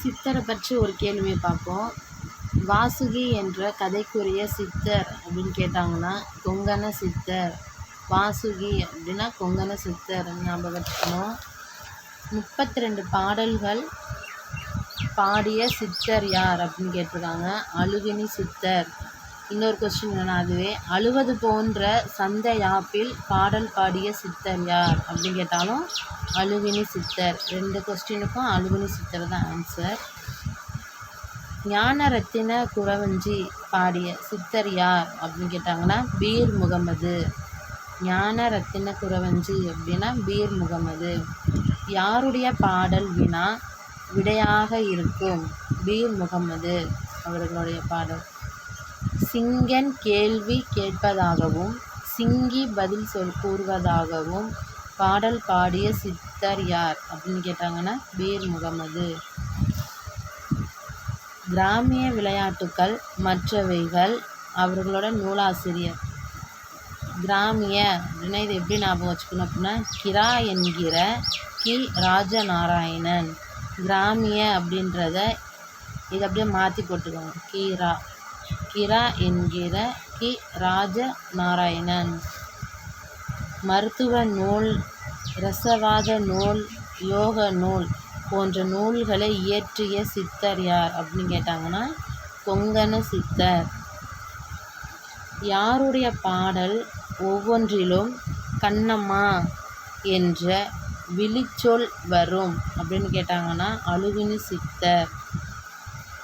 சித்தரை பற்றி ஒரு கேள்வி பார்ப்போம். வாசுகி என்ற கதைக்குரிய சித்தர் அப்படின்னு கேட்டாங்கன்னா கொங்கண சித்தர். வாசுகி அப்படின்னா கொங்கண சித்தர் ஞாபகம் வச்சுக்கணும். 32 பாடல்கள் பாடிய சித்தர் யார் அப்படின்னு கேட்டிருக்காங்க. அழுகினி சித்தர். இன்னொரு கொஸ்டின் வேணா, அதுவே அழுவது போன்ற சந்த யாப்பில் பாடல் பாடிய சித்தர் யார் அப்படின்னு கேட்டாலும் அழுகினி சித்தர். 2 கொஸ்டினுக்கும் அழுகினி சித்தர் தான் ஆன்சர். ஞான ரத்தின குறவஞ்சி பாடிய சித்தர் யார் அப்படின்னு கேட்டாங்கன்னா பீர் முகமது. ஞான ரத்தின குறவஞ்சி அப்படின்னா பீர் முகமது. யாருடைய பாடல் வினா விடையாக இருக்கும்? பீர் முகமது அவர்களுடைய பாடல். சிங்கன் கேள்வி கேட்பதாகவும் சிங்கி பதில் கூறுவதாகவும் பாடல் பாடிய சித்தர் யார் அப்படின்னு கேட்டாங்கன்னா பீர் முகமது. கிராமிய விளையாட்டுக்கள் மற்றவைகள் அவர்களோட நூலாசிரியர். கிராமிய அப்படின்னா இது எப்படி ஞாபகம் வச்சுக்கணும் அப்படின்னா கிரா என்கிற கி ராஜநாராயணன். கிராமிய அப்படின்றத இதை அப்படியே மாற்றி போட்டுக்கோங்க. கிரா என்கிற கி ராஜநாராயணன். மருத்துவ நூல், இரசவாத நூல், யோக நூல் போன்ற நூல்களை இயற்றிய சித்தர் யார் அப்படின்னு கேட்டாங்கன்னா கொங்கண சித்தர். யாருடைய பாடல் ஒவ்வொன்றிலும் கண்ணம்மா என்ற விழிச்சொல் வரும் அப்படின்னு கேட்டாங்கன்னா அழுகினி சித்தர்.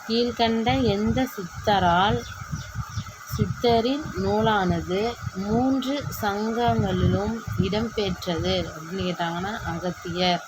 கீழ்கண்ட எந்த சித்தரின் நூலானது 3 சங்கங்களிலும் இடம்பெற்றது அப்படின்னு கேட்டாங்கன்னா அகத்தியர்.